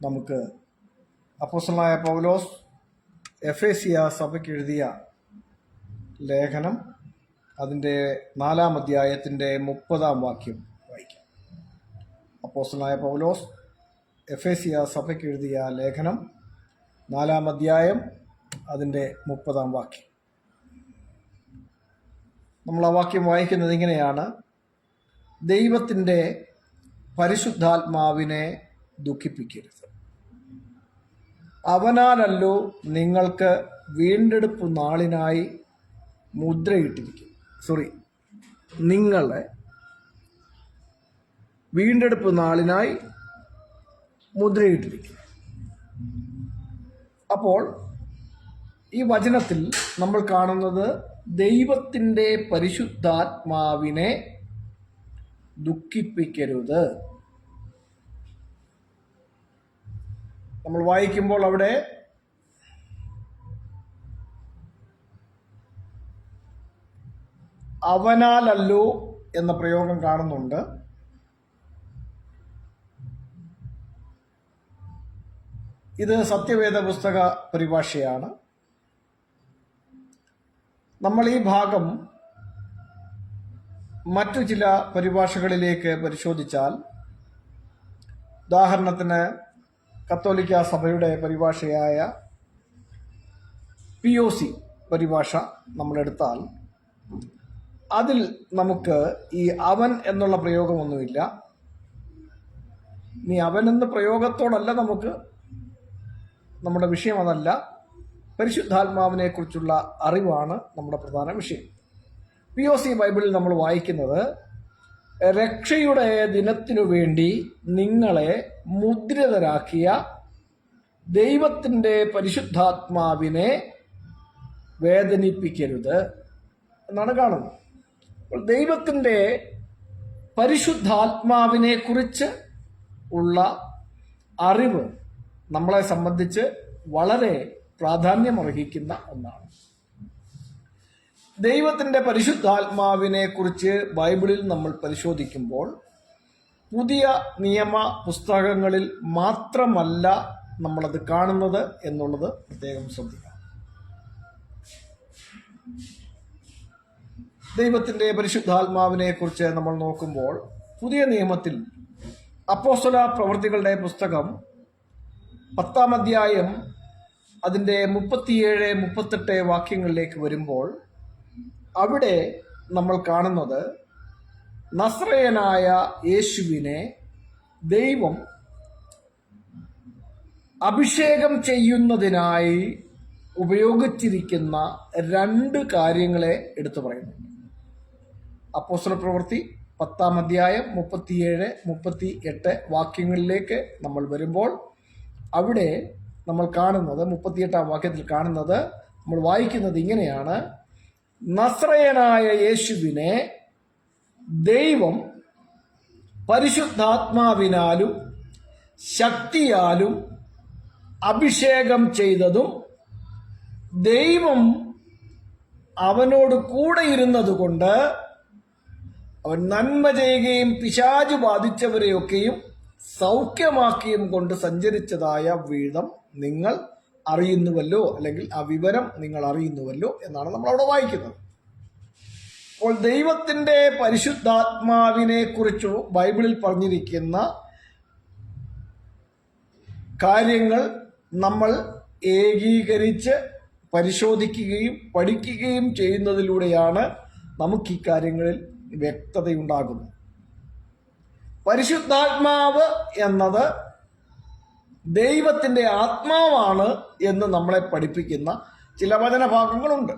നമുക്ക് അപ്പോസ്തലനായ പൗലോസ് എഫേസ്യ സഭയ്ക്ക് എഴുതിയ ലേഖനം അതിൻ്റെ 4-ാം അധ്യായത്തിൻ്റെ 30-ാം വാക്യം വായിക്കാം. അപ്പോസ്തലനായ പൗലോസ് എഫേസ്യ സഭയ്ക്ക് എഴുതിയ ലേഖനം 4-ാം അധ്യായം അതിൻ്റെ 30-ാം വാക്യം. നമ്മൾ ആ വാക്യം വായിക്കുന്നത് ഇങ്ങനെയാണ്: ദൈവത്തിൻ്റെ പരിശുദ്ധാത്മാവിനെ ദുഃഖിപ്പിക്കരുത്, അവനാലല്ലോ നിങ്ങൾക്ക് വീണ്ടെടുപ്പ് നാളിനായി മുദ്രയിട്ടിരിക്കും. നിങ്ങളെ വീണ്ടെടുപ്പ് നാളിനായി മുദ്രയിട്ടിരിക്കും. അപ്പോൾ ഈ വചനത്തിൽ നമ്മൾ കാണുന്നത് ദൈവത്തിൻ്റെ പരിശുദ്ധാത്മാവിനെ ദുഃഖിപ്പിക്കരുത്. നമ്മൾ വായിക്കുമ്പോൾ അവിടെ അവനാലല്ലോ എന്ന പ്രയോഗം കാണുന്നുണ്ട്. ഇത് സത്യവേദ പുസ്തക പരിഭാഷയാണ്. നമ്മൾ ഈ ഭാഗം മറ്റു ചില പരിഭാഷകളിലേക്ക് പരിശോധിച്ചാൽ, ഉദാഹരണത്തിന് കത്തോലിക്ക സഭയുടെ പരിഭാഷയായ POC പരിഭാഷ നമ്മളെടുത്താൽ അതിൽ നമുക്ക് ഈ അവൻ എന്നുള്ള പ്രയോഗമൊന്നുമില്ല. ഇനി അവൻ എന്ന പ്രയോഗത്തോടല്ല നമ്മുടെ വിഷയം അതല്ല. പരിശുദ്ധാത്മാവിനെ കുറിച്ചുള്ള അറിവാണ് നമ്മുടെ പ്രധാന വിഷയം. POC ബൈബിളിൽ നമ്മൾ വായിക്കുന്നത്, രക്ഷയുടെ ദിനത്തിനു വേണ്ടി നിങ്ങളെ മുദ്രിതരാക്കിയ ദൈവത്തിൻ്റെ പരിശുദ്ധാത്മാവിനെ വേദനിപ്പിക്കരുത് എന്നാണ് കാണുന്നത്. അപ്പോൾ ദൈവത്തിൻ്റെ പരിശുദ്ധാത്മാവിനെ കുറിച്ച് ഉള്ള അറിവ് നമ്മളെ സംബന്ധിച്ച് വളരെ പ്രാധാന്യമർഹിക്കുന്ന ഒന്നാണ്. ദൈവത്തിൻ്റെ പരിശുദ്ധാത്മാവിനെ കുറിച്ച് ബൈബിളിൽ നമ്മൾ പരിശോധിക്കുമ്പോൾ പുതിയ നിയമ പുസ്തകങ്ങളിൽ മാത്രമല്ല നമ്മളത് കാണുന്നത് എന്നുള്ളത് പ്രത്യേകം ശ്രദ്ധിക്കണം. ദൈവത്തിൻ്റെ പരിശുദ്ധാത്മാവിനെ കുറിച്ച് നമ്മൾ നോക്കുമ്പോൾ പുതിയ നിയമത്തിൽ അപ്പോസ്തല പ്രവൃത്തികളുടെ പുസ്തകം 10-ാം അധ്യായം അതിൻ്റെ 37-38 വാക്യങ്ങളിലേക്ക് വരുമ്പോൾ അവിടെ നമ്മൾ കാണുന്നത് നസ്രയനായ യേശുവിനെ ദൈവം അഭിഷേകം ചെയ്യുന്നതിനായി ഉപയോഗിച്ചിരിക്കുന്ന 2 കാര്യങ്ങളെ എടുത്തു പറയുന്നു. അപ്പോസ്തല പ്രവൃത്തി 10-ാം അധ്യായം 37-38 വാക്യങ്ങളിലേക്ക് നമ്മൾ വരുമ്പോൾ അവിടെ നമ്മൾ കാണുന്നത് 38-ാം വാക്യത്തിൽ കാണുന്നത്, നമ്മൾ വായിക്കുന്നത് ഇങ്ങനെയാണ്: നസ്രയനായ യേശുവിനെ ദൈവം പരിശുദ്ധാത്മാവിനാലും ശക്തിയാലും അഭിഷേകം ചെയ്തതും ദൈവം അവനോട് കൂടെ ഇരുന്നത് കൊണ്ട് അവൻ നന്മ ചെയ്യുകയും പിശാചു ബാധിച്ചവരെയൊക്കെയും സൗഖ്യമാക്കിയും കൊണ്ട് സഞ്ചരിച്ചതായ വിധം നിങ്ങൾ അറിയുന്നുവല്ലോ, അല്ലെങ്കിൽ ആ വിവരം നിങ്ങൾ അറിയുന്നുവല്ലോ എന്നാണ് നമ്മൾ അവിടെ വായിക്കുന്നത്. അപ്പോൾ ദൈവത്തിൻ്റെ പരിശുദ്ധാത്മാവിനെ കുറിച്ച് ബൈബിളിൽ പറഞ്ഞിരിക്കുന്ന കാര്യങ്ങൾ നമ്മൾ ഏകീകരിച്ച് പരിശോധിക്കുകയും പഠിക്കുകയും ചെയ്യുന്നതിലൂടെയാണ് നമുക്ക് ഈ കാര്യങ്ങളിൽ വ്യക്തതയുണ്ടാകുന്നത്. പരിശുദ്ധാത്മാവ് എന്നത് ദൈവത്തിൻ്റെ ആത്മാവാണ് എന്ന് നമ്മളെ പഠിപ്പിക്കുന്ന ചില വചനഭാഗങ്ങളുണ്ട്.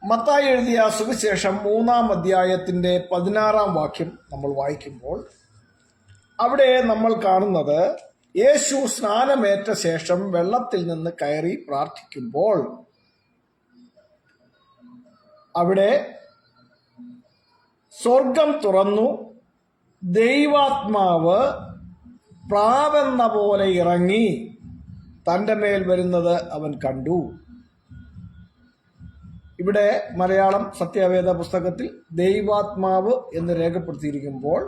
മത്തായി എഴുതിയ സുവിശേഷം 3-ാം അധ്യായത്തിൻ്റെ 16-ാം വാക്യം നമ്മൾ വായിക്കുമ്പോൾ അവിടെ നമ്മൾ കാണുന്നത്, യേശു സ്നാനമേറ്റ ശേഷം വെള്ളത്തിൽ നിന്ന് കയറി പ്രാർത്ഥിക്കുമ്പോൾ അവിടെ സ്വർഗം തുറന്നു, ദൈവാത്മാവ് പ്രാവെന്ന പോലെ ഇറങ്ങി തൻ്റെ മേൽ വരുന്നത് അവൻ കണ്ടു. ഇവിടെ മലയാളം സത്യവേദ പുസ്തകത്തിൽ ദൈവാത്മാവ് എന്ന് രേഖപ്പെടുത്തിയിരിക്കുമ്പോൾ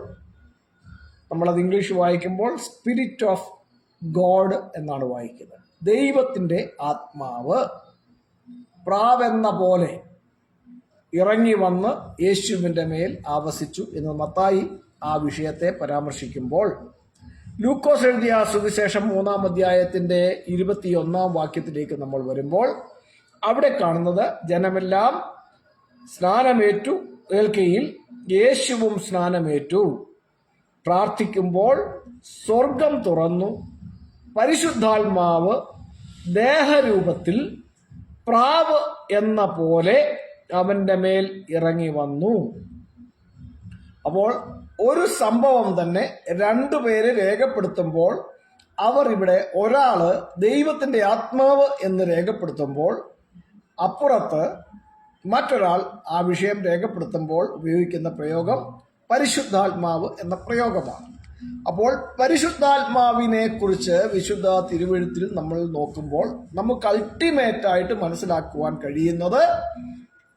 നമ്മളത് ഇംഗ്ലീഷ് വായിക്കുമ്പോൾ സ്പിരിറ്റ് ഓഫ് ഗോഡ് എന്നാണ് വായിക്കുന്നത്. ദൈവത്തിൻ്റെ ആത്മാവ് പ്രാവെന്ന പോലെ ഇറങ്ങി വന്ന് യേശുവിൻ്റെ മേൽ ആവസിച്ചു എന്ന് മത്തായി ആ വിഷയത്തെ പരാമർശിക്കുമ്പോൾ, ലൂക്കോസ് എഴുതിയ സുവിശേഷം 3-ാം അധ്യായത്തിൻ്റെ 21-ാം വാക്യത്തിലേക്ക് നമ്മൾ വരുമ്പോൾ അവിടെ കാണുന്നത്, ജനമെല്ലാം സ്നാനമേറ്റു ഏൽക്കയിൽ യേശുവും സ്നാനമേറ്റു. പ്രാർത്ഥിക്കുമ്പോൾ സ്വർഗം തുറന്നു, പരിശുദ്ധാത്മാവ് ദേഹരൂപത്തിൽ പ്രാവ് എന്ന പോലെ അവന്റെ മേൽ ഇറങ്ങി വന്നു. അപ്പോൾ ഒരു സംഭവം തന്നെ രണ്ടുപേരെ രേഖപ്പെടുത്തുമ്പോൾ അവർ ഇവിടെ ഒരാള് ദൈവത്തിന്റെ ആത്മാവ് എന്ന് രേഖപ്പെടുത്തുമ്പോൾ അപ്പുറത്ത് മറ്റൊരാൾ ആ വിഷയം രേഖപ്പെടുത്തുമ്പോൾ ഉപയോഗിക്കുന്ന പ്രയോഗം പരിശുദ്ധാത്മാവ് എന്ന പ്രയോഗമാണ്. അപ്പോൾ പരിശുദ്ധാത്മാവിനെ കുറിച്ച് വിശുദ്ധ തിരുവെഴുത്തിൽ നമ്മൾ നോക്കുമ്പോൾ നമുക്ക് അൾട്ടിമേറ്റ് ആയിട്ട് മനസ്സിലാക്കുവാൻ കഴിയുന്നത്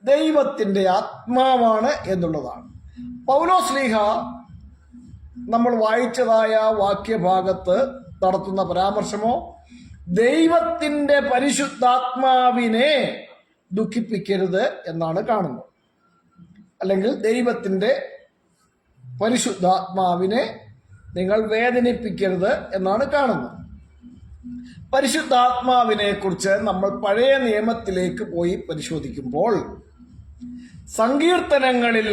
ദൈവത്തിന്റെ ആത്മാവാണ് എന്നുള്ളതാണ്. പൗലോസ്ലീഹ നമ്മൾ വായിച്ചതായ വാക്യഭാഗത്ത് നടത്തുന്ന പരാമർശമോ ദൈവത്തിന്റെ പരിശുദ്ധാത്മാവിനെ ദുഃഖിപ്പിക്കരുത് എന്നാണ് കാണുന്നത്. അല്ലെങ്കിൽ ദൈവത്തിന്റെ പരിശുദ്ധാത്മാവിനെ നിങ്ങൾ വേദനിപ്പിക്കരുത് എന്നാണ് കാണുന്നത്. പരിശുദ്ധാത്മാവിനെ കുറിച്ച് നമ്മൾ പഴയ നിയമത്തിലേക്ക് പോയി പരിശോധിക്കുമ്പോൾ സങ്കീർത്തനങ്ങളിൽ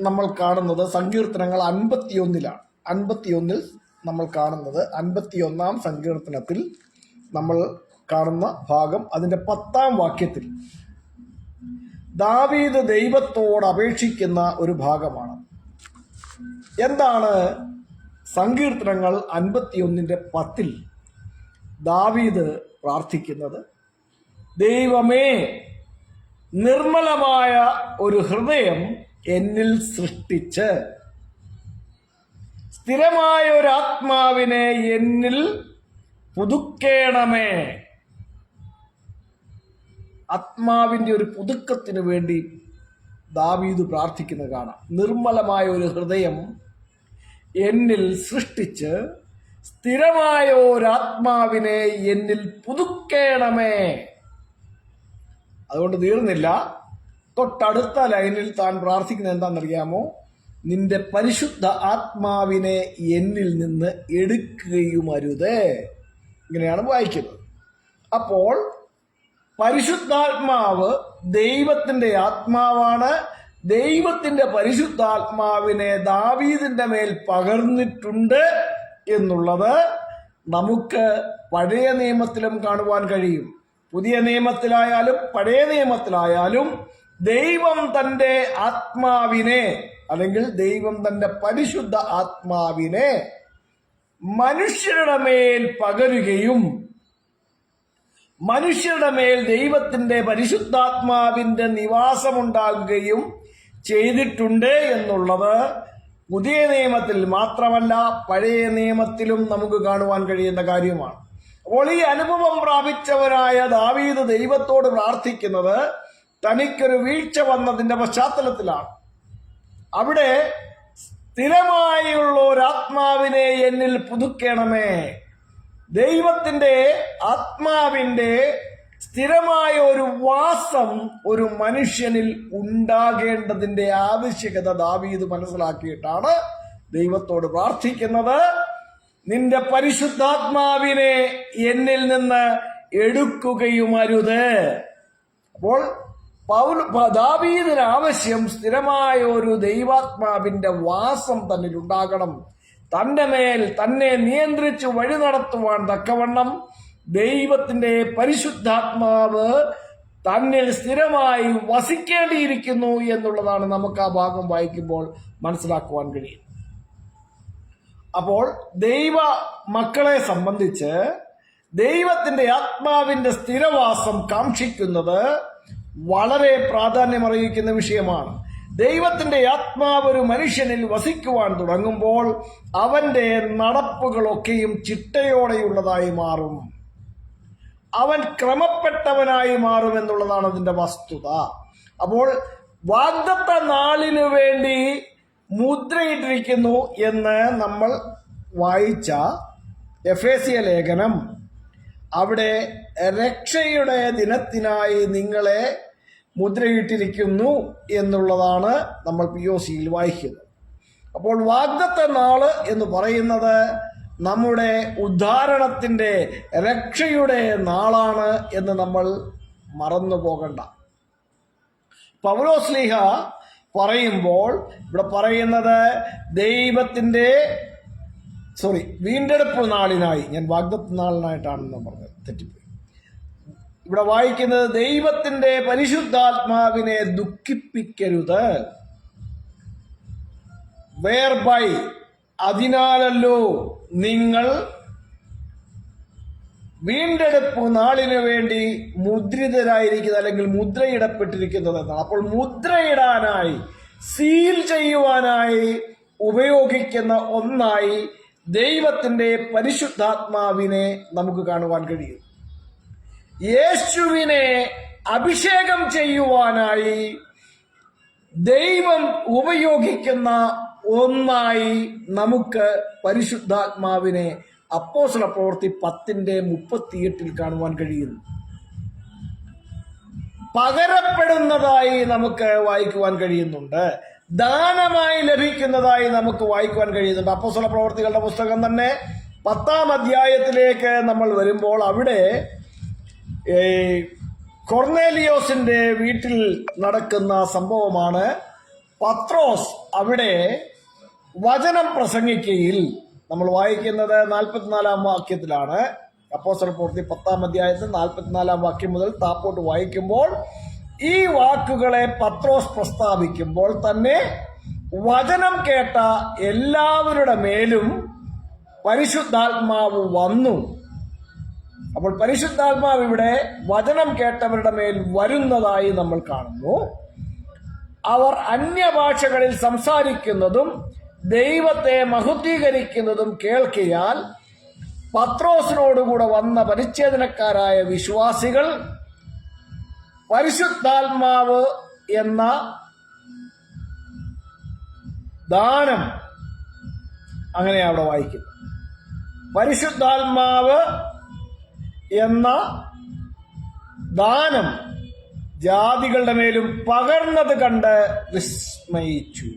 നമ്മൾ കാണുന്നത്, സങ്കീർത്തനങ്ങൾ 51-ലാണ്. 51-ൽ നമ്മൾ കാണുന്നത് 51-ാം സങ്കീർത്തനത്തിൽ നമ്മൾ കാണുന്ന ഭാഗം അതിന്റെ 10-ാം വാക്യത്തിൽ ദാവീദ് ദൈവത്തോട് അപേക്ഷിക്കുന്ന ഒരു ഭാഗമാണ്. എന്താണ് സങ്കീർത്തനങ്ങൾ 51-ന്റെ 10-ൽ ദാവീദ് പ്രാർത്ഥിക്കുന്നത്? ദൈവമേ, നിർമ്മലമായ ഒരു ഹൃദയം എന്നിൽ സൃഷ്ടിച്ച് സ്ഥിരമായ ഒരു ആത്മാവിനെ എന്നിൽ പുതുക്കേണമേ. ആത്മാവിന്റെ ഒരു പുതുക്കത്തിന് വേണ്ടി ദാവീദ് പ്രാർത്ഥിക്കുന്നത് കാണാം. നിർമ്മലമായ ഒരു ഹൃദയം എന്നിൽ സൃഷ്ടിച്ച് സ്ഥിരമായ ഒരാത്മാവിനെ എന്നിൽ പുതുക്കേണമേ. അതുകൊണ്ട് തീർന്നില്ല, തൊട്ടടുത്ത ലൈനിൽ താൻ പ്രാർത്ഥിക്കുന്നത് എന്താണെന്നറിയാമോ? നിന്റെ പരിശുദ്ധ ആത്മാവിനെ എന്നിൽ നിന്ന് എടുക്കുകയുമരുത്. ഇങ്ങനെയാണ് വായിക്കുന്നത്. അപ്പോൾ പരിശുദ്ധാത്മാവ് ദൈവത്തിന്റെ ആത്മാവാണ്. ദൈവത്തിന്റെ പരിശുദ്ധാത്മാവിനെ ദാവീദിന്റെ മേൽ പകർന്നിട്ടുണ്ട് എന്നുള്ളത് നമുക്ക് പഴയ നിയമത്തിലും കാണുവാൻ കഴിയും. പുതിയ നിയമത്തിലായാലും പഴയ നിയമത്തിലായാലും ദൈവം തന്റെ ആത്മാവിനെ, അല്ലെങ്കിൽ ദൈവം തന്റെ പരിശുദ്ധ ആത്മാവിനെ മനുഷ്യരുടെ മേൽ പകരുകയും മനുഷ്യരുടെ മേൽ ദൈവത്തിന്റെ പരിശുദ്ധാത്മാവിന്റെ നിവാസമുണ്ടാകുകയും ചെയ്തിട്ടുണ്ട് എന്നുള്ളത് പുതിയ നിയമത്തിൽ മാത്രമല്ല പഴയ നിയമത്തിലും നമുക്ക് കാണുവാൻ കഴിയുന്ന കാര്യമാണ്. അപ്പോൾ ഈ അനുഭവം പ്രാപിച്ചവരായ ദാവീദ് ദൈവത്തോട് പ്രാർത്ഥിക്കുന്നത് തനിക്കൊരു വീഴ്ച വന്നതിന്റെ പശ്ചാത്തലത്തിലാണ്. അവിടെ സ്ഥിരമായുള്ള ഒരാത്മാവിനെ എന്നിൽ പുതുക്കണമേ. ദൈവത്തിന്റെ ആത്മാവിന്റെ സ്ഥിരമായ ഒരു വാസം ഒരു മനുഷ്യനിൽ ഉണ്ടാകേണ്ടതിന്റെ ആവശ്യകത ദാവീദ് മനസ്സിലാക്കിയിട്ടാണ് ദൈവത്തോട് പ്രാർത്ഥിക്കുന്നത്. നിന്റെ പരിശുദ്ധാത്മാവിനെ എന്നിൽ നിന്ന് എടുക്കുകയുമരുത്. അപ്പോൾ ദാവീദിന് ആവശ്യം സ്ഥിരമായ ഒരു ദൈവാത്മാവിന്റെ വാസം തന്നിൽ ഉണ്ടാകണം. തന്റെ മേൽ തന്നെ നിയന്ത്രിച്ച് വഴി നടത്തുവാൻ തക്കവണ്ണം ദൈവത്തിന്റെ പരിശുദ്ധാത്മാവ് തന്നിൽ സ്ഥിരമായി വസിക്കേണ്ടിയിരിക്കുന്നു എന്നുള്ളതാണ് നമുക്ക് ആ ഭാഗം വായിക്കുമ്പോൾ മനസ്സിലാക്കുവാൻ കഴിയും. അപ്പോൾ ദൈവ മക്കളെ സംബന്ധിച്ച് ദൈവത്തിന്റെ ആത്മാവിന്റെ സ്ഥിരവാസം കാക്ഷിക്കുന്നത് വളരെ പ്രാധാന്യമർഹിക്കുന്ന വിഷയമാണ്. ദൈവത്തിന്റെ ആത്മാവ് ഒരു മനുഷ്യനിൽ വസിക്കുവാൻ തുടങ്ങുമ്പോൾ അവന്റെ നടപ്പുകളൊക്കെയും ചിട്ടയോടെയുള്ളതായി മാറും. അവൻ ക്രമപ്പെട്ടവനായി മാറും എന്നുള്ളതാണ് അതിന്റെ വസ്തുത. അപ്പോൾ വാഗ്ദത്ത നാളിനു വേണ്ടി മുദ്രയിട്ടിരിക്കുന്നു എന്ന് നമ്മൾ വായിച്ച എഫേസ്യ ലേഖനം അവിടെ രക്ഷയുടെ ദിനത്തിനായി നിങ്ങളെ മുദ്രയിട്ടിരിക്കുന്നു എന്നുള്ളതാണ് നമ്മൾ POCയിൽ വായിക്കുന്നത്. അപ്പോൾ വാഗ്ദത്ത നാള് എന്ന് പറയുന്നത് നമ്മുടെ ഉദ്ധാരണത്തിൻ്റെ രക്ഷയുടെ നാളാണ് എന്ന് നമ്മൾ മറന്നു പോകണ്ട. പൗലോസ്ലീഹ പറയുമ്പോൾ ഇവിടെ പറയുന്നത് വീണ്ടെടുപ്പ് നാളിനായി, ഞാൻ വാഗ്ദത്ത നാളിനായിട്ടാണെന്ന് പറഞ്ഞത് തെറ്റിപ്പോയി. ഇവിടെ വായിക്കുന്നത് ദൈവത്തിന്റെ പരിശുദ്ധാത്മാവിനെ ദുഃഖിപ്പിക്കരുത്, വേർബൈ അതിനാലല്ലോ നിങ്ങൾ വീണ്ടെടുപ്പ് നാളിനു വേണ്ടി മുദ്രിതരായിരിക്കുന്നത് അല്ലെങ്കിൽ മുദ്രയിടപ്പെട്ടിരിക്കുന്നത് എന്നാണ്. അപ്പോൾ മുദ്രയിടാനായി, സീൽ ചെയ്യുവാനായി ഉപയോഗിക്കുന്ന ഒന്നായി ദൈവത്തിന്റെ പരിശുദ്ധാത്മാവിനെ നമുക്ക് കാണുവാൻ കഴിയും. യേശുവിനെ അഭിഷേകം ചെയ്യുവാനായി ദൈവം ഉപയോഗിക്കുന്ന ഒന്നായി നമുക്ക് പരിശുദ്ധാത്മാവിനെ അപ്പോസ്തല പ്രവൃത്തി 10:38 കാണുവാൻ കഴിയുന്നു. പകരപ്പെടുന്നതായി നമുക്ക് വായിക്കുവാൻ കഴിയുന്നുണ്ട്, ദാനമായി ലഭിക്കുന്നതായി നമുക്ക് വായിക്കുവാൻ കഴിയുന്നുണ്ട്. അപ്പോസ്തല പ്രവൃത്തികളുടെ പുസ്തകം തന്നെ 10-ാം അധ്യായത്തിലേക്ക് നമ്മൾ വരുമ്പോൾ അവിടെ കൊർന്നേലിയോസിന്റെ വീട്ടിൽ നടക്കുന്ന സംഭവമാണ്. പത്രോസ് അവിടെ വചനം പ്രസംഗിക്കയിൽ നമ്മൾ വായിക്കുന്നത് 44-ാം വാക്യത്തിലാണ്. അപ്പോസ്തല പ്രവൃത്തി 10-ാം അധ്യായത്തിൽ 44-ാം വാക്യം മുതൽ താപ്പോട്ട് വായിക്കുമ്പോൾ ഈ വാക്കുകളെ പത്രോസ് പ്രസ്താവിക്കുമ്പോൾ തന്നെ വചനം കേട്ട എല്ലാവരുടെ മേലും പരിശുദ്ധാത്മാവ് വന്നു. അപ്പോൾ പരിശുദ്ധാത്മാവ് ഇവിടെ വചനം കേട്ടവരുടെ മേൽ വരുന്നതായി നമ്മൾ കാണുന്നു. അവർ അന്യഭാഷകളിൽ സംസാരിക്കുന്നതും ദൈവത്തെ മഹത്വീകരിക്കുന്നതും കേൾക്കിയാൽ പത്രോസിനോടുകൂടെ വന്ന പരിച്ഛേദനക്കാരായ വിശ്വാസികൾ പരിശുദ്ധാത്മാവ് എന്ന ദാനം, അങ്ങനെ അവിടെ വായിക്കുന്നു, പരിശുദ്ധാത്മാവ് എന്ന ദാനം ജാതികളുടെ മേലും പകർന്നത് കണ്ട് വിസ്മയിച്ചു.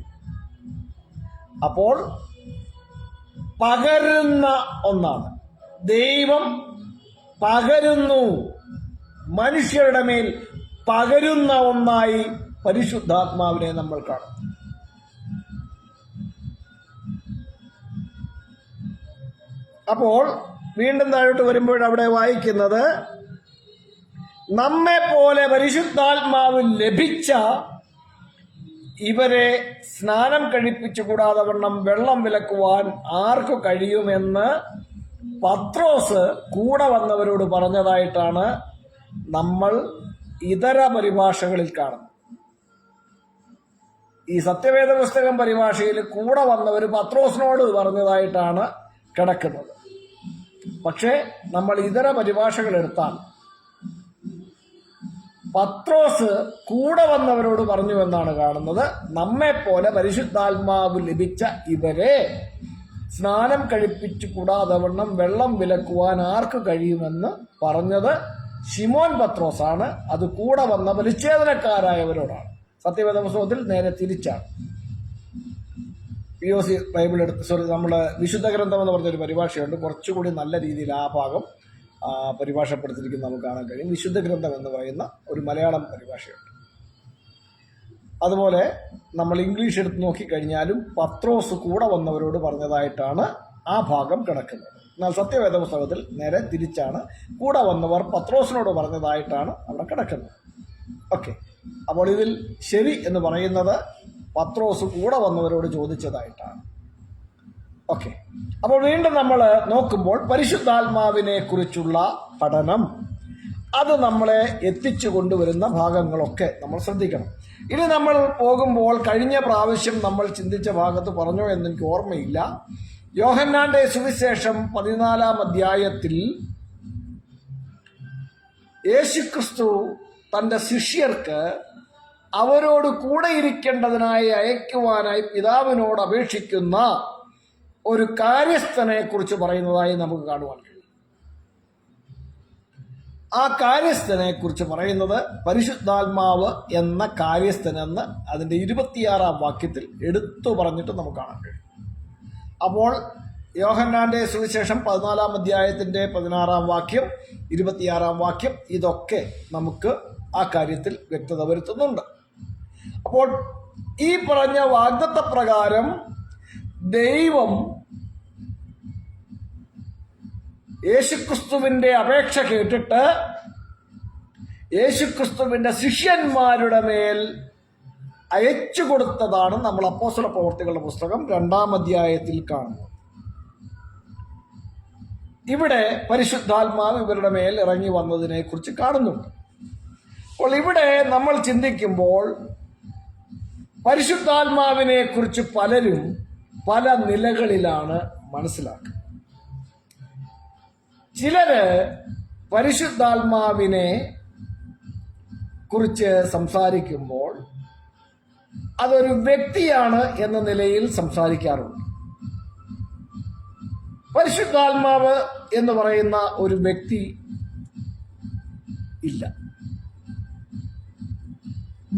അപ്പോൾ പകരുന്ന ഒന്നാണ്, ദൈവം പകരുന്നു, മനുഷ്യരുടെ മേൽ പകരുന്ന ഒന്നായി പരിശുദ്ധാത്മാവിനെ നമ്മൾ കാണും. അപ്പോൾ വീണ്ടും താഴോട്ട് വരുമ്പോൾ അവിടെ വായിക്കുന്നത്, നമ്മെ പോലെ പരിശുദ്ധാത്മാവ് ലഭിച്ച ഇവരെ സ്നാനം കഴിപ്പിച്ചു കൂടാതെ വണ്ണം വെള്ളം വിലക്കുവാൻ ആർക്കു കഴിയുമെന്ന് പത്രോസ് കൂടെ വന്നവരോട് പറഞ്ഞതായിട്ടാണ് നമ്മൾ ഇതര പരിഭാഷകളിൽ കാണുന്നത്. ഈ സത്യവേദ പുസ്തകം പരിഭാഷയിൽ കൂടെ വന്നവർ പത്രോസിനോട് പറഞ്ഞതായിട്ടാണ് കിടക്കുന്നത്. പക്ഷേ നമ്മൾ ഇതര പരിഭാഷകൾ എടുത്താൽ പത്രോസ് കൂടെ വന്നവരോട് പറഞ്ഞു എന്നാണ് കാണുന്നത്. നമ്മെ പോലെ പരിശുദ്ധാത്മാവ് ലഭിച്ച ഇവരെ സ്നാനം കഴിപ്പിച്ചു കൂടാതെ വണ്ണം വെള്ളം വിലക്കുവാൻ ആർക്ക് കഴിയുമെന്ന് പറഞ്ഞത് ശിമോൻ പത്രോസാണ്. അത് കൂടെ വന്ന പരിച്ഛേദനക്കാരായവരോടാണ്. സത്യവേദ പുസ്തകത്തിൽ നേരെ തിരിച്ചാണ്. POC ബൈബിൾ എടുത്ത് നമ്മുടെ വിശുദ്ധ ഗ്രന്ഥം എന്ന് പറഞ്ഞൊരു പരിഭാഷയുണ്ട്. കുറച്ചുകൂടി നല്ല രീതിയിൽ ആ ഭാഗം പരിഭാഷപ്പെടുത്തിയിരിക്കുന്നത് നമുക്ക് കാണാൻ കഴിയും. വിശുദ്ധ ഗ്രന്ഥം എന്ന് പറയുന്ന ഒരു മലയാളം പരിഭാഷയുണ്ട്. അതുപോലെ നമ്മൾ ഇംഗ്ലീഷ് എടുത്ത് നോക്കിക്കഴിഞ്ഞാലും പത്രോസ് കൂടെ വന്നവരോട് പറഞ്ഞതായിട്ടാണ് ആ ഭാഗം കിടക്കുന്നത്. എന്നാൽ സത്യവേദ പുസ്തകത്തിൽ നേരെ തിരിച്ചാണ്, കൂടെ വന്നവർ പത്രോസിനോട് പറഞ്ഞതായിട്ടാണ് അവിടെ കിടക്കുന്നത്. ഓക്കെ, അപ്പോൾ ഇതിൽ ശരി എന്ന് പറയുന്നത് പത്രോസ് കൂടെ വന്നവരോട് ചോദിച്ചതായിട്ടാണ്. ഓക്കെ, അപ്പോൾ വീണ്ടും നമ്മൾ നോക്കുമ്പോൾ പരിശുദ്ധാത്മാവിനെ കുറിച്ചുള്ള പഠനം, അത് നമ്മളെ എത്തിച്ചു കൊണ്ടുവരുന്ന ഭാഗങ്ങളൊക്കെ നമ്മൾ ശ്രദ്ധിക്കണം. ഇനി നമ്മൾ പോകുമ്പോൾ കഴിഞ്ഞ പ്രാവശ്യം നമ്മൾ ചിന്തിച്ച ഭാഗത്ത് പറഞ്ഞോ എന്നെനിക്ക് ഓർമ്മയില്ല. യോഹന്നാന്റെ സുവിശേഷം 14-ാം അധ്യായത്തിൽ യേശുക്രിസ്തു തൻ്റെ ശിഷ്യർക്ക് അവരോട് കൂടെ ഇരിക്കേണ്ടതിനായി അയക്കുവാനായി പിതാവിനോട് അപേക്ഷിക്കുന്ന ഒരു കാര്യസ്ഥനെ കുറിച്ച് പറയുന്നതായി നമുക്ക് കാണുവാൻ കഴിയും. ആ കാര്യസ്ഥനെ കുറിച്ച് പറയുന്നത് പരിശുദ്ധാത്മാവ് എന്ന കാര്യസ്ഥനെന്ന് അതിൻ്റെ 26-ാം വാക്യത്തിൽ എടുത്തു പറഞ്ഞിട്ട് നമുക്ക് കാണാൻ കഴിയും. അപ്പോൾ യോഹന്നാന്റെ സുവിശേഷം 14-ാം അധ്യായത്തിന്റെ 16-ാം വാക്യം, 26-ാം വാക്യം, ഇതൊക്കെ നമുക്ക് ആ കാര്യത്തിൽ വ്യക്തത വരുത്തുന്നുണ്ട്. അപ്പോൾ ഈ പറഞ്ഞ വാഗ്ദത്ത പ്രകാരം ദൈവം യേശുക്രിസ്തുവിന്റെ അപേക്ഷ കേട്ടിട്ട് യേശുക്രിസ്തുവിന്റെ ശിഷ്യന്മാരുടെ മേൽ അയച്ചു കൊടുത്തതാണ് നമ്മൾ അപ്പോസ്തല പ്രവൃത്തികളുടെ പുസ്തകം 2-ാം അധ്യായത്തിൽ കാണുന്നത്. ഇവിടെ പരിശുദ്ധാത്മാവ് ഇവരുടെ മേൽ ഇറങ്ങി വന്നതിനെ കുറിച്ച് കാണുന്നുണ്ട്. അപ്പോൾ ഇവിടെ നമ്മൾ ചിന്തിക്കുമ്പോൾ പരിശുദ്ധാത്മാവിനെ കുറിച്ച് പലരും പല നിലകളിലാണ് മനസ്സിലാക്കുന്നത്. ചിലര് പരിശുദ്ധാത്മാവിനെ കുറിച്ച് സംസാരിക്കുമ്പോൾ അതൊരു വ്യക്തിയാണ് എന്ന നിലയിൽ സംസാരിക്കാറുണ്ട്. പരിശുദ്ധാത്മാവ് എന്ന് പറയുന്ന ഒരു വ്യക്തി ഇല്ല.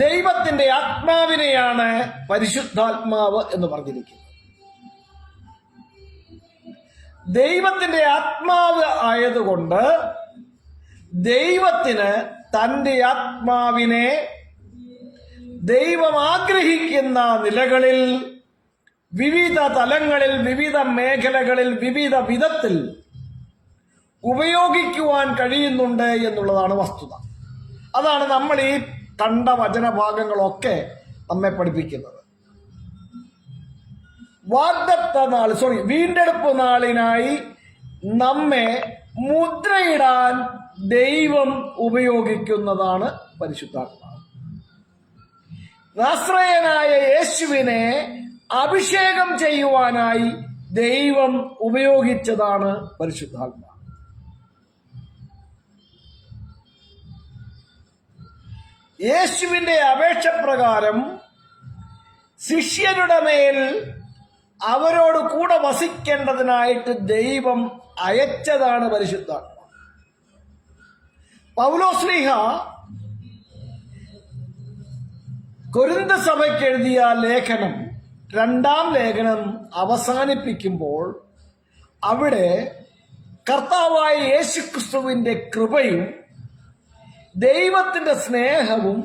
ദൈവത്തിന്റെ ആത്മാവിനെയാണ് പരിശുദ്ധാത്മാവ് എന്ന് പറഞ്ഞിരിക്കുന്നത്. ദൈവത്തിന്റെ ആത്മാവ് ആയതുകൊണ്ട് ദൈവത്തിന് തന്റെ ആത്മാവിനെ ദൈവം ആഗ്രഹിക്കുന്ന നിലകളിൽ, വിവിധ തലങ്ങളിൽ, വിവിധ മേഖലകളിൽ, വിവിധ വിധത്തിൽ ഉപയോഗിക്കുവാൻ കഴിയുന്നുണ്ട് എന്നുള്ളതാണ് വസ്തുത. അതാണ് നമ്മൾ ഈ കണ്ട വചനഭാഗങ്ങളൊക്കെ നമ്മെ പഠിപ്പിക്കുന്നത്. വീണ്ടെടുപ്പ് നാളിനായി നമ്മെ മുദ്രയിടാൻ ദൈവം ഉപയോഗിക്കുന്നതാണ് പരിശുദ്ധാത്മാവ്. നസ്രയനായ യേശുവിനെ അഭിഷേകം ചെയ്യുവാനായി ദൈവം ഉപയോഗിച്ചതാണ് പരിശുദ്ധാത്മാവ്. യേശുവിന്റെ അപേക്ഷ പ്രകാരം ശിഷ്യരുടെ മേൽ അവരോട് കൂടെ വസിക്കേണ്ടതിനായിട്ട് ദൈവം അയച്ചതാണ് പരിശുദ്ധാത്മാവ്. പൗലോസ്ലീഹ കൊരിന്ത സഭയ്ക്ക് എഴുതിയ ലേഖനം, 2-ാം ലേഖനം അവസാനിപ്പിക്കുമ്പോൾ അവിടെ കർത്താവായ യേശുക്രിസ്തുവിന്റെ കൃപയും ദൈവത്തിന്റെ സ്നേഹവും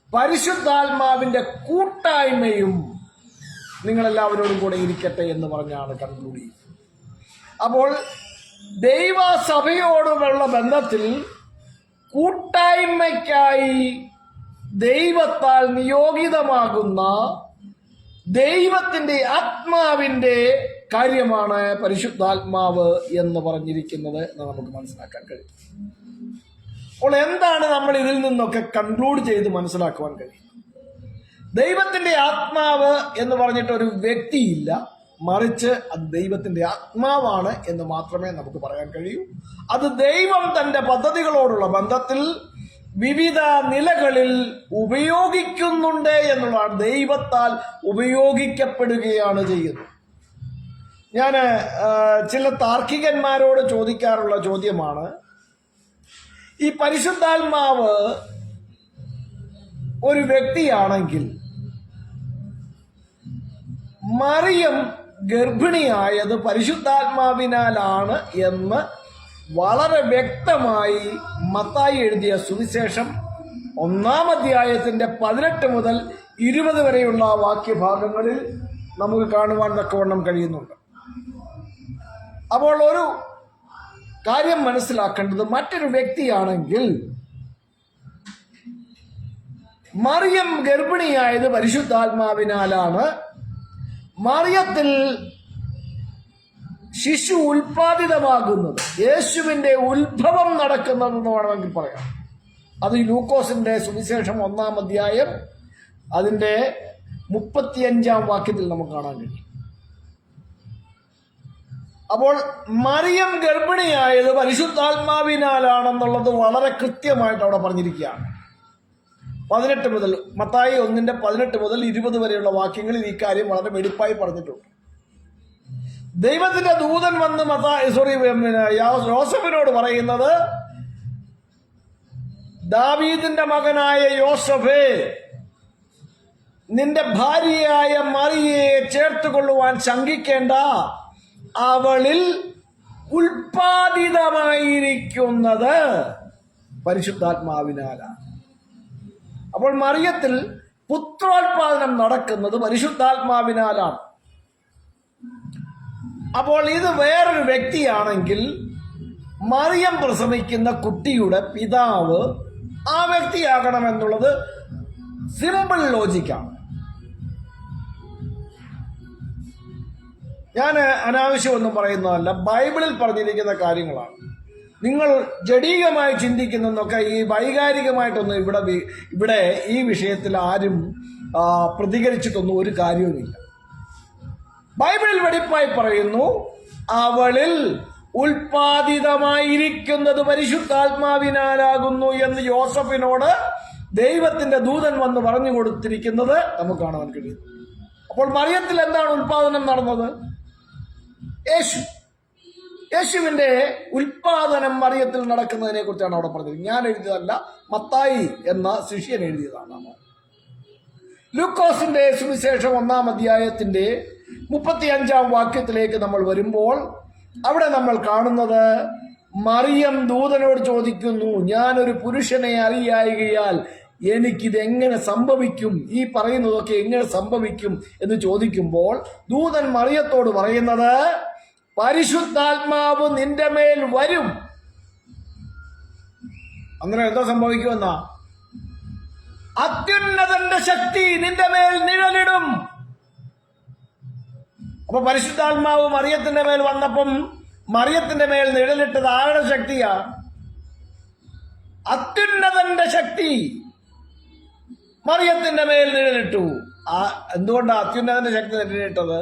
പരിശുദ്ധാത്മാവിന്റെ കൂട്ടായ്മയും നിങ്ങളെല്ലാവരോടും കൂടെ ഇരിക്കട്ടെ എന്ന് പറഞ്ഞാണ് കൺക്ലൂഡ് ചെയ്യുന്നത്. അപ്പോൾ ദൈവസഭയോടുള്ള ബന്ധത്തിൽ കൂട്ടായ്മയ്ക്കായി ദൈവത്താൽ നിയോഗിതമാകുന്ന ദൈവത്തിന്റെ ആത്മാവിന്റെ കാര്യമാണ് പരിശുദ്ധാത്മാവ് എന്ന് പറഞ്ഞിരിക്കുന്നത് എന്ന് നമുക്ക് മനസ്സിലാക്കാൻ കഴിയും. അപ്പോൾ എന്താണ് നമ്മൾ ഇതിൽ നിന്നൊക്കെ കൺക്ലൂഡ് ചെയ്ത് മനസ്സിലാക്കുവാൻ കഴിയും? ദൈവത്തിന്റെ ആത്മാവ് എന്ന് പറഞ്ഞിട്ട് ഒരു വ്യക്തിയില്ല, മറിച്ച് അത് ദൈവത്തിന്റെ ആത്മാവാണ് എന്ന് മാത്രമേ നമുക്ക് പറയാൻ കഴിയൂ. അത് ദൈവം തന്റെ പദ്ധതികളോടുള്ള ബന്ധത്തിൽ വിവിധ നിലകളിൽ ഉപയോഗിക്കുന്നുണ്ട് എന്നുള്ളതാണ്. ദൈവത്താൽ ഉപയോഗിക്കപ്പെടുകയാണ് ചെയ്യുന്നത്. ഞാൻ ചില താർക്കികന്മാരോട് ചോദിക്കാറുള്ള ചോദ്യമാണ്, ഈ പരിശുദ്ധാത്മാവ് ഒരു വ്യക്തിയാണെങ്കിൽ മറിയം ഗർഭിണിയായത് പരിശുദ്ധാത്മാവിനാലാണ് എന്ന് വളരെ വ്യക്തമായി മത്തായി എഴുതിയ സുവിശേഷം 1-ാം അധ്യായത്തിന്റെ 18 മുതൽ 20 വരെയുള്ള വാക്യഭാഗങ്ങളിൽ നമുക്ക് കാണുവാൻ തക്കവണ്ണം കഴിയുന്നുണ്ട്. അപ്പോൾ ഒരു കാര്യം മനസ്സിലാക്കേണ്ടത്, മറ്റൊരു വ്യക്തിയാണെങ്കിൽ മറിയം ഗർഭിണിയായത് പരിശുദ്ധാത്മാവിനാലാണ്, മറിയത്തിൽ ശിശു ഉൽപാദിതമാകുന്നത്, യേശുവിന്റെ ഉത്ഭവം നടക്കുന്നതെന്ന് വേണമെങ്കിൽ പറയാം. അത് ഈ ലൂക്കോസിന്റെ സുവിശേഷം 1-ാം അധ്യായം അതിന്റെ 35-ാം വാക്യത്തിൽ നമുക്ക് കാണാൻ കഴിയും. അപ്പോൾ മറിയം ഗർഭിണിയായത് പരിശുദ്ധാത്മാവിനാലാണെന്നുള്ളത് വളരെ കൃത്യമായിട്ട് അവിടെ പറഞ്ഞിരിക്കുകയാണ്. 18 മുതൽ, മത്തായി 1:18 മുതൽ 20 വരെയുള്ള വാക്യങ്ങളിൽ ഈ കാര്യം വളരെ വെടിപ്പായി പറഞ്ഞിട്ടുണ്ട്. ദൈവത്തിന്റെ ദൂതൻ വന്ന് യോസഫിനോട് പറയുന്നത്, ദാവീദിന്റെ മകനായ യോസഫേ, നിന്റെ ഭാര്യയായ മറിയയെ ചേർത്തുകൊള്ളുവാൻ ശങ്കിക്കേണ്ട, അവളിൽ ഉൽപാദിതമായിരിക്കുന്നത് പരിശുദ്ധാത്മാവിനാലാണ്. അപ്പോൾ മറിയത്തിൽ പുത്രോത്പാദനം നടക്കുന്നത് പരിശുദ്ധാത്മാവിനാലാണ്. അപ്പോൾ ഇത് വേറൊരു വ്യക്തിയാണെങ്കിൽ മറിയം പ്രസവിക്കുന്ന കുട്ടിയുടെ പിതാവ് ആ വ്യക്തിയാകണമെന്നുള്ളത് സിമ്പിൾ ലോജിക്കാണ്. ഞാൻ അനാവശ്യമൊന്നും പറയുന്നതല്ല, ബൈബിളിൽ പറഞ്ഞിരിക്കുന്ന കാര്യങ്ങളാണ്. നിങ്ങൾ ജഡീകമായി ചിന്തിക്കുന്നതൊക്കെ ഈ വൈകാരികമായിട്ടൊന്നും ഇവിടെ ഈ വിഷയത്തിൽ ആരും പ്രതികരിച്ചിട്ടൊന്നും ഒരു കാര്യവുമില്ല. ബൈബിളിൽ വെടിപ്പായി പറയുന്നു, അവളിൽ ഉൽപാദിതമായിരിക്കുന്നത് പരിശുദ്ധാത്മാവിനാലാകുന്നു എന്ന് യോസഫിനോട് ദൈവത്തിന്റെ ദൂതൻ വന്ന് പറഞ്ഞു കൊടുത്തിരിക്കുന്നത് നമുക്ക് കാണാൻ കഴിയുന്നു. അപ്പോൾ മറിയത്തിൽ എന്താണ് ഉൽപാദനം നടന്നത്? യേശുവിന്റെ ഉൽപാദനം മറിയത്തിൽ നടക്കുന്നതിനെ കുറിച്ചാണ് അവിടെ പറഞ്ഞത്. ഞാൻ എഴുതിയതല്ല, മത്തായി എന്ന ശിഷ്യൻ എഴുതിയതാണ്. ലൂക്കോസിന്റെ സുവിശേഷം 1-ാം അധ്യായത്തിന്റെ 35-ാം വാക്യത്തിലേക്ക് നമ്മൾ വരുമ്പോൾ അവിടെ നമ്മൾ കാണുന്നത്, മറിയം ദൂതനോട് ചോദിക്കുന്നു, ഞാനൊരു പുരുഷനെ അറിയായികയാൽ എനിക്കിതെങ്ങനെ സംഭവിക്കും, ഈ പറയുന്നതൊക്കെ എങ്ങനെ സംഭവിക്കും എന്ന് ചോദിക്കുമ്പോൾ ദൂതൻ മറിയത്തോട് പറയുന്നത്, പരിശുദ്ധാത്മാവ് നിന്റെ മേൽ വരും. അങ്ങനെ എന്താ സംഭവിക്കുമെന്നാ? അത്യുന്നതന്റെ ശക്തി നിന്റെ മേൽ നിഴലിടും. അപ്പൊ പരിശുദ്ധാത്മാവ് മറിയത്തിന്റെ മേൽ വന്നപ്പം മറിയത്തിന്റെ മേൽ നിഴലിട്ടത് ആരുടെ ശക്തിയാ? അത്യുന്നതന്റെ ശക്തി മറിയത്തിന്റെ മേൽ നിഴലിട്ടു. എന്തുകൊണ്ടാണ് അത്യുന്നതന്റെ ശക്തി നിഴലിട്ടത്?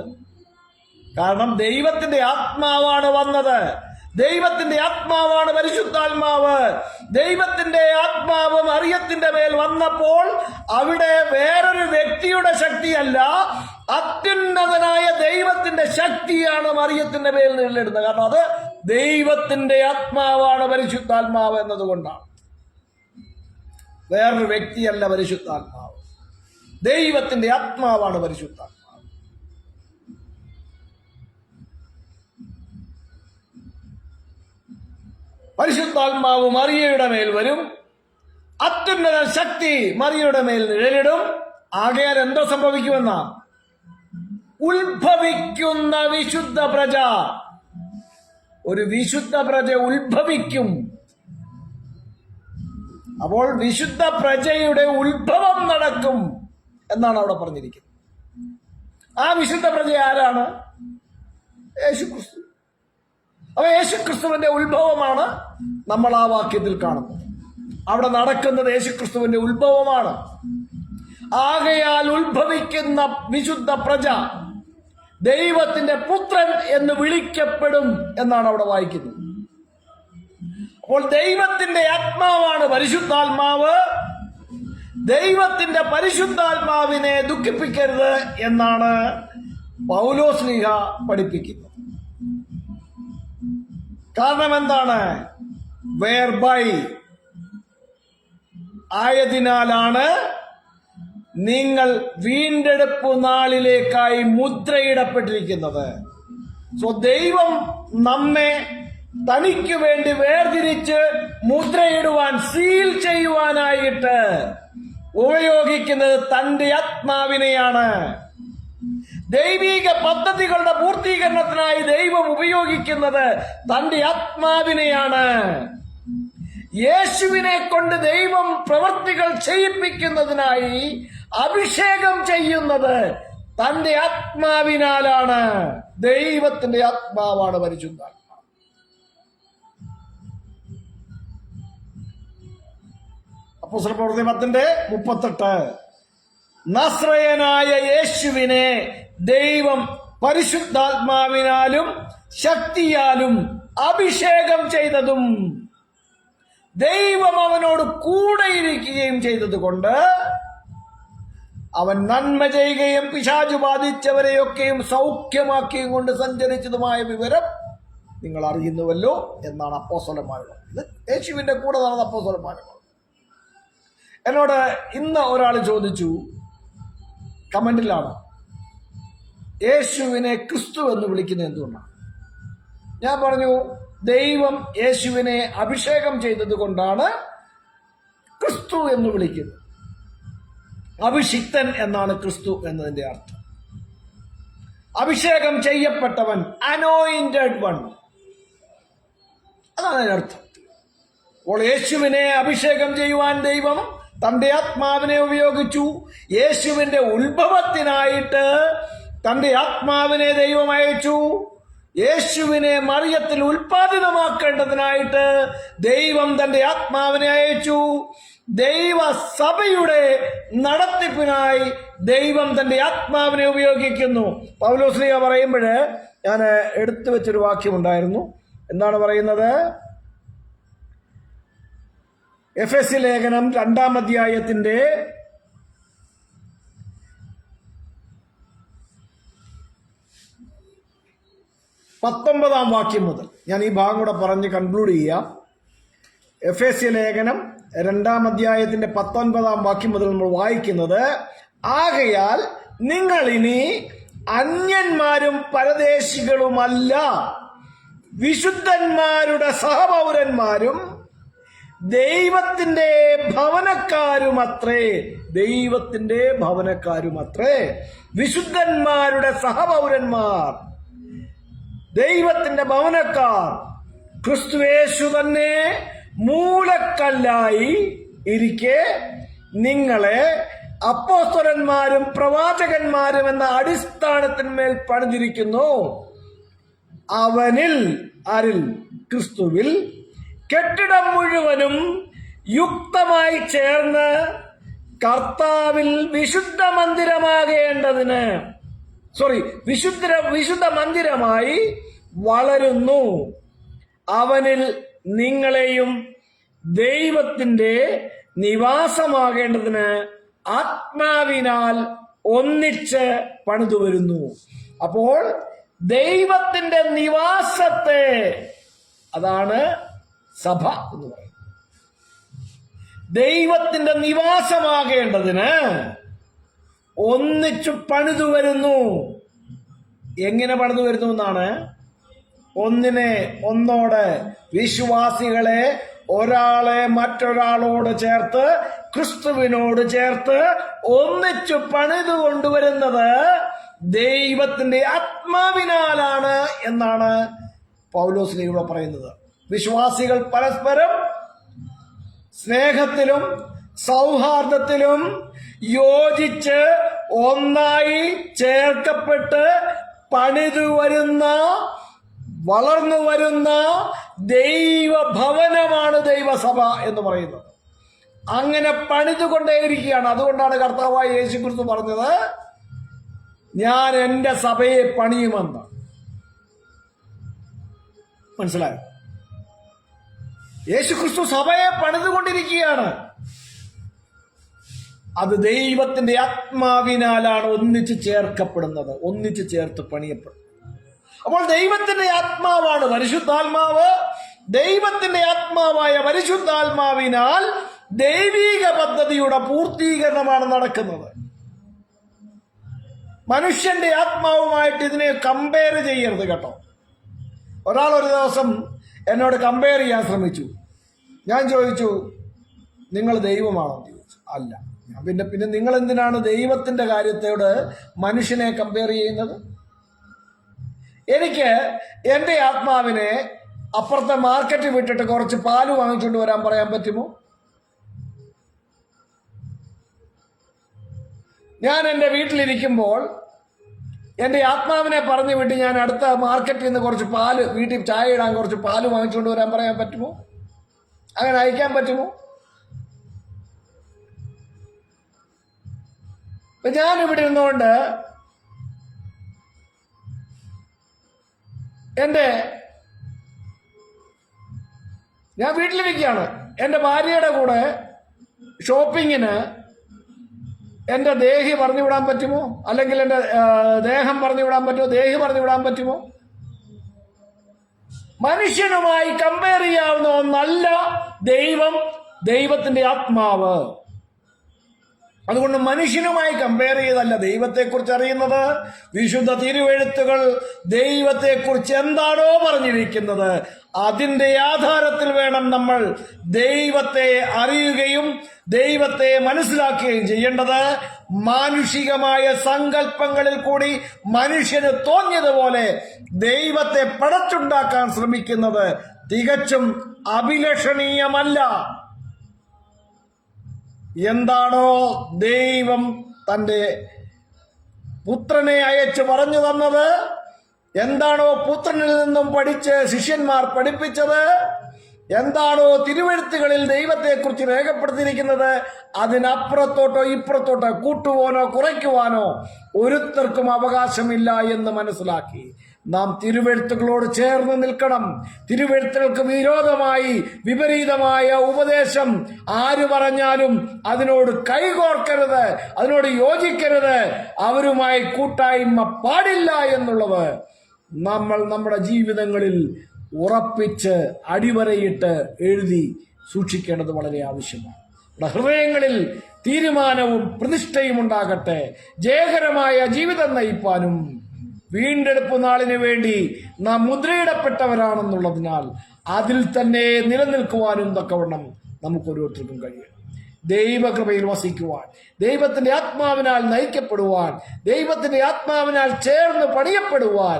കാരണം ദൈവത്തിന്റെ ആത്മാവാണ് വന്നത്. ദൈവത്തിന്റെ ആത്മാവാണ് പരിശുദ്ധാത്മാവ്. ദൈവത്തിന്റെ ആത്മാവ് മറിയത്തിന്റെ മേൽ വന്നപ്പോൾ അവിടെ വേറൊരു വ്യക്തിയുടെ ശക്തിയല്ല, അത്യുന്നതനായ ദൈവത്തിന്റെ ശക്തിയാണ് മറിയത്തിന്റെ മേൽ നിഴലിടുന്നത്. കാരണം അത് ദൈവത്തിന്റെ ആത്മാവാണ് പരിശുദ്ധാത്മാവ് എന്നതുകൊണ്ടാണ്. വേറൊരു വ്യക്തിയല്ല പരിശുദ്ധാത്മാവ്, ദൈവത്തിന്റെ ആത്മാവാണ് പരിശുദ്ധാത്മാവ്. പരിശുദ്ധാത്മാവ് മറിയയുടെ മേൽ വരും, അത്യുന്നത ശക്തി മറിയയുടെ മേൽ നിഴലിടും. ആകയാൽ എന്തോ സംഭവിക്കുമെന്ന? ഉത്ഭവിക്കുന്ന വിശുദ്ധ പ്രജ, ഒരു വിശുദ്ധ പ്രജ ഉത്ഭവിക്കും. അപ്പോൾ വിശുദ്ധ പ്രജയുടെ ഉത്ഭവം നടക്കും എന്നാണ് അവിടെ പറഞ്ഞിരിക്കുന്നത്. ആ വിശുദ്ധ പ്രജ ആരാണ്? യേശുക്രിസ്തു. അപ്പൊ യേശുക്രിസ്തുവിന്റെ ഉത്ഭവമാണ് നമ്മൾ ആ വാക്യത്തിൽ കാണുന്നത്. അവിടെ നടക്കുന്നത് യേശുക്രിസ്തുവിന്റെ ഉത്ഭവമാണ്. ആകയാൽ ഉത്ഭവിക്കുന്ന വിശുദ്ധ പ്രജ ദൈവത്തിന്റെ പുത്രൻ എന്ന് വിളിക്കപ്പെടും എന്നാണ് അവിടെ വായിക്കുന്നത്. അപ്പോൾ ദൈവത്തിന്റെ ആത്മാവാണ് പരിശുദ്ധാത്മാവ്. ദൈവത്തിന്റെ പരിശുദ്ധാത്മാവിനെ ദുഃഖിപ്പിക്കരുത് എന്നാണ് പൗലോസ്ലീഹ പഠിപ്പിക്കുന്നത്. കാരണം എന്താണ്? വേർബൈ ആയതിനാലാണ് നിങ്ങൾ വീണ്ടെടുപ്പ് നാളിലേക്കായി മുദ്രയിടപ്പെട്ടിരിക്കുന്നത്. സോ ദൈവം നമ്മെ തനിക്ക് വേണ്ടി വേർതിരിച്ച് മുദ്രയിടുവാൻ, സീൽ ചെയ്യുവാനായിട്ട് ഉപയോഗിക്കുന്നത് തന്റെ ആത്മാവിനെയാണ്. ദൈവിക പദ്ധതികളുടെ പൂർത്തീകരണത്തിനായി ദൈവം ഉപയോഗിക്കുന്നത് തന്റെ ആത്മാവിനെയാണ്. യേശുവിനെ കൊണ്ട് ദൈവം പ്രവൃത്തികൾ ചെയ്യിപ്പിക്കുന്നതിനായി അഭിഷേകം ചെയ്യുന്നത് തന്റെ ആത്മാവിനാലാണ്. ദൈവത്തിന്റെ ആത്മാവാണ് പരിശുദ്ധാത്മാവ്. അപ്പോസ്തലപ്രവൃത്തി 10:38 നസ്രയനായ യേശുവിനെ ദൈവം പരിശുദ്ധാത്മാവിനാലും ശക്തിയാലും അഭിഷേകം ചെയ്തതും ദൈവം അവനോട് കൂടെയിരിക്കുകയും ചെയ്തത് കൊണ്ട് അവൻ നന്മ ചെയ്യുകയും പിശാചു ബാധിച്ചവരെയൊക്കെയും സൗഖ്യമാക്കിയും കൊണ്ട് സഞ്ചരിച്ചതുമായ വിവരം നിങ്ങൾ അറിയുന്നുവല്ലോ എന്നാണ് അപ്പോസ്തലന്മാർ. ഇത് യേശുവിന്റെ കൂടെ നടന്ന അപ്പോസ്തലന്മാർ. എന്നോട് ഇന്ന് ഒരാൾ ചോദിച്ചു, കമന്റിലാണ്, യേശുവിനെ ക്രിസ്തു എന്ന് വിളിക്കുന്നത് എന്തുകൊണ്ടാണ്? ഞാൻ പറഞ്ഞു, ദൈവം യേശുവിനെ അഭിഷേകം ചെയ്തത് കൊണ്ടാണ് ക്രിസ്തു എന്ന് വിളിക്കുന്നത്. അഭിഷിക്തൻ എന്നാണ് ക്രിസ്തു എന്നതിന്റെ അർത്ഥം. അഭിഷേകം ചെയ്യപ്പെട്ടവൻ, അനോയിന്റഡ് വൺ, അതാണ് അതിനർത്ഥം. അപ്പോൾ യേശുവിനെ അഭിഷേകം ചെയ്യുവാൻ ദൈവം തന്റെ ആത്മാവിനെ ഉപയോഗിച്ചു. യേശുവിന്റെ ഉത്ഭവത്തിനായിട്ട് തന്റെ ആത്മാവിനെ ദൈവം അയച്ചു. യേശുവിനെ മറിയത്തിൽ ഉൽപാദിതമാക്കേണ്ടതിനായിട്ട് ദൈവം തന്റെ ആത്മാവിനെ അയച്ചു. ദൈവസഭയുടെ നടത്തിപ്പിനായി ദൈവം തന്റെ ആത്മാവിനെ ഉപയോഗിക്കുന്നു. പൗലോസ്ലീഹ പറയുമ്പോൾ ഞാൻ എടുത്തു വെച്ചൊരു വാക്യമുണ്ടായിരുന്നു. എന്താണ് പറയുന്നത്? എഫെസ്യ ലേഖനം 2-ാം അധ്യായത്തിന്റെ 19-ാം വാക്യം മുതൽ ഞാൻ ഈ ഭാഗം കൂടെ പറഞ്ഞ് കൺക്ലൂഡ് ചെയ്യാം. എഫെസ്യ ലേഖനം 2-ാം അധ്യായത്തിന്റെ 19-ാം വാക്യം മുതൽ നമ്മൾ വായിക്കുന്നത്, ആകയാൽ നിങ്ങൾ ഇനി അന്യന്മാരും പരദേശികളുമല്ല, വിശുദ്ധന്മാരുടെ സഹപൗരന്മാരും ദൈവത്തിന്റെ ഭവനക്കാരുമത്രേ. ദൈവത്തിന്റെ ഭവനക്കാരുമത്രേ. വിശുദ്ധന്മാരുടെ സഹപൗരന്മാർ, ദൈവത്തിന്റെ ഭവനക്കാർ. ക്രിസ്തുയേശു തന്നെ മൂലക്കല്ലായി ഇരിക്കെ നിങ്ങളെ അപ്പോസ്തലന്മാരും പ്രവാചകന്മാരും എന്ന അടിസ്ഥാനത്തിന്മേൽ പണിതിരിക്കുന്നു. അവനിൽ, ആരിൽ? ക്രിസ്തുവിൽ കെട്ടിടം മുഴുവനും യുക്തമായി ചേർന്ന് കർത്താവിൽ വിശുദ്ധ മന്ദിരമാകേണ്ടതിന്, വിശുദ്ധ മന്ദിരമായി വളരുന്നു. അവനിൽ നിങ്ങളെയും ദൈവത്തിന്റെ നിവാസമാകേണ്ടതിന് ആത്മാവിനാൽ ഒന്നിച്ച് പണിതു വരുന്നു. അപ്പോൾ ദൈവത്തിന്റെ നിവാസത്തെ, അതാണ് സഭ എന്ന് പറയുന്നത്, ദൈവത്തിന്റെ നിവാസമാകേണ്ടതിന് ഒന്നിച്ചു പണിതു വരുന്നു. എങ്ങനെ പണിതു വരുന്നു എന്നാണ്? ഒന്നോട്, വിശ്വാസികളെ ഒരാളെ മറ്റൊരാളോട് ചേർത്ത്, ക്രിസ്തുവിനോട് ചേർത്ത് ഒന്നിച്ചു പണിതു കൊണ്ടുവരുന്നത് ദൈവത്തിന്റെ ആത്മാവിനാലാണ് എന്നാണ് പൗലോസ് ഇവിടെ പറയുന്നത്. വിശ്വാസികൾ പരസ്പരം സ്നേഹത്തിലും സൗഹാർദ്ദത്തിലും യോജിച്ച് ഒന്നായി ചേർക്കപ്പെട്ട് പണിതു വരുന്ന, വളർന്നു വരുന്ന ദൈവഭവനമാണ് ദൈവസഭ എന്ന് പറയുന്നത്. അങ്ങനെ പണിതുകൊണ്ടേയിരിക്കുകയാണ്. അതുകൊണ്ടാണ് കർത്താവായ യേശുക്രിസ്തു പറഞ്ഞത്, ഞാൻ എന്റെ സഭയെ പണിയുമെന്ന്. മനസ്സിലായോ? യേശുക്രിസ്തു സഭയെ പണിതുകൊണ്ടിരിക്കുകയാണ്. അത് ദൈവത്തിന്റെ ആത്മാവിനാലാണ് ഒന്നിച്ച് ചേർക്കപ്പെടുന്നത്, ഒന്നിച്ച് ചേർത്ത് പണിയപ്പെടുന്നത്. അപ്പോൾ ദൈവത്തിന്റെ ആത്മാവാണ് പരിശുദ്ധാത്മാവ്. ദൈവത്തിന്റെ ആത്മാവായ പരിശുദ്ധാത്മാവിനാൽ ദൈവീക പദ്ധതിയുടെ പൂർത്തീകരണമാണ് നടക്കുന്നത്. മനുഷ്യന്റെ ആത്മാവുമായിട്ട് ഇതിനെ കമ്പയർ ചെയ്യരുത് കേട്ടോ. ഒരാൾ ഒരു ദിവസം എന്നോട് കമ്പയർ ചെയ്യാൻ ശ്രമിച്ചു. ഞാൻ ചോദിച്ചു, നിങ്ങൾ ദൈവമാണോ എന്ന് ചോദിച്ചു. അല്ല. ഞാൻ പിന്നെ നിങ്ങൾ എന്തിനാണ് ദൈവത്തിന്റെ കാര്യത്തോട് മനുഷ്യനെ കമ്പയർ ചെയ്യുന്നത്? എനിക്ക് എന്റെ ആത്മാവിനെ അപ്പുറത്തെ മാർക്കറ്റ് വിട്ടിട്ട് കുറച്ച് പാല് വാങ്ങിച്ചുകൊണ്ട് വരാൻ പറയാൻ പറ്റുമോ? ഞാൻ എൻ്റെ വീട്ടിലിരിക്കുമ്പോൾ എൻ്റെ ആത്മാവിനെ പറഞ്ഞു വിട്ട് ഞാൻ അടുത്ത മാർക്കറ്റിൽ നിന്ന് കുറച്ച് പാല്, വീട്ടിൽ ചായ ഇടാൻ കുറച്ച് പാല് വാങ്ങിച്ചുകൊണ്ട് വരാൻ പറയാൻ പറ്റുമോ? അങ്ങനെ അയക്കാൻ പറ്റുമോ? ഇപ്പൊ ഞാനിവിടെ ഇരുന്നുകൊണ്ട് എൻ്റെ ഞാൻ വീട്ടിലിരിക്കുകയാണ്, എൻ്റെ ഭാര്യയുടെ കൂടെ ഷോപ്പിങ്ങിന് എൻ്റെ ദേഹി പറഞ്ഞു വിടാൻ പറ്റുമോ? അല്ലെങ്കിൽ എൻ്റെ ദേഹം പറഞ്ഞു വിടാൻ പറ്റുമോ? ദേഹി പറഞ്ഞു വിടാൻ പറ്റുമോ? മനുഷ്യനുമായി കമ്പയർ ചെയ്യാവുന്ന ഒന്നല്ല ദൈവം, ദൈവത്തിന്റെ ആത്മാവ്. അതുകൊണ്ട് മനുഷ്യനുമായി കമ്പയർ ചെയ്തല്ല ദൈവത്തെക്കുറിച്ച് അറിയുന്നത്. വിശുദ്ധ തിരുവെഴുത്തുകൾ ദൈവത്തെക്കുറിച്ച് എന്താണോ പറഞ്ഞിരിക്കുന്നത് അതിന്റെ ആധാരത്തിൽ വേണം നമ്മൾ ദൈവത്തെ അറിയുകയും ദൈവത്തെ മനസ്സിലാക്കുകയും ചെയ്യേണ്ടത്. മാനുഷികമായ സങ്കല്പങ്ങളിൽ കൂടി മനുഷ്യന് തോന്നിയതുപോലെ ദൈവത്തെ പടച്ചുണ്ടാക്കാൻ ശ്രമിക്കുന്നത് തികച്ചും അഭിലഷണീയമല്ല. എന്താണോ ദൈവം തന്റെ പുത്രനെ അയച്ചു പറഞ്ഞു തന്നത്, എന്താണോ പുത്രനിൽ നിന്നും പഠിച്ച് ശിഷ്യന്മാർ പഠിപ്പിച്ചത്, എന്താണോ തിരുവെഴുത്തുകളിൽ ദൈവത്തെക്കുറിച്ച് രേഖപ്പെടുത്തിയിരിക്കുന്നത്, അതിനപ്പുറത്തോട്ടോ ഇപ്പുറത്തോട്ടോ കൂട്ടുവാനോ കുറയ്ക്കുവാനോ ഒരുത്തർക്കും അവകാശമില്ല എന്ന് മനസ്സിലാക്കി നാം തിരുവെഴുത്തുകളോട് ചേർന്ന് നിൽക്കണം. തിരുവെഴുത്തുകൾക്ക് വിരോധമായി വിപരീതമായ ഉപദേശം ആര് പറഞ്ഞാലും അതിനോട് കൈകോർക്കരുത്, അതിനോട് യോജിക്കരുത്, അവരുമായി കൂട്ടായ്മ പാടില്ല എന്നുള്ളത് നമ്മൾ നമ്മുടെ ജീവിതങ്ങളിൽ ഉറപ്പിച്ച് അടിവരയിട്ട് എഴുതി സൂക്ഷിക്കേണ്ടത് വളരെ ആവശ്യമാണ്. നമ്മുടെ ഹൃദയങ്ങളിൽ തീരുമാനവും പ്രതിഷ്ഠയും ഉണ്ടാകട്ടെ. ജയകരമായ ജീവിതം നയിപ്പാനും വീണ്ടെടുപ്പ് നാളിന് വേണ്ടി നാം മുദ്രയിടപ്പെട്ടവരാണെന്നുള്ളതിനാൽ അതിൽ തന്നെ നിലനിൽക്കുവാനും തക്കവണ്ണം നമുക്ക് ഓരോരുത്തർക്കും കഴിയണം. ദൈവകൃപയിൽ വസിക്കുവാൻ, ദൈവത്തിന്റെ ആത്മാവിനാൽ നയിക്കപ്പെടുവാൻ, ദൈവത്തിന്റെ ആത്മാവിനാൽ ചേർന്ന് പണിയപ്പെടുവാൻ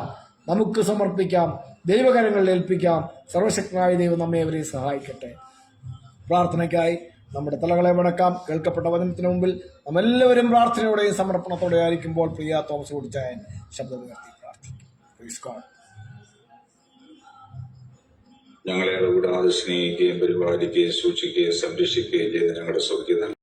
നമുക്ക് സമർപ്പിക്കാം, ദൈവകരങ്ങളിൽ ഏൽപ്പിക്കാം. സർവശക്തനായ ദൈവം നമ്മെ അവരെ സഹായിക്കട്ടെ. പ്രാർത്ഥനയ്ക്കായി നമ്മുടെ തലകളെ വണക്കാം. കേൾക്കപ്പെട്ട വചനത്തിന് മുമ്പിൽ നമ്മെല്ലാവരും പ്രാർത്ഥനയോടെയും സമർപ്പണത്തോടെ ആയിരിക്കുമ്പോൾ പ്രിയ തോമസ് കുടിച്ചായൻ ശബ്ദം ഉയർത്തി പ്രാർത്ഥിക്കും. ഞങ്ങളെ കൂടാതെ സ്നേഹിക്കുകയും പരിപാലിക്കുകയും സൂക്ഷിക്കുകയും സംരക്ഷിക്കുകയും ചെയ്ത് ഞങ്ങളുടെ സ്വർഗീയ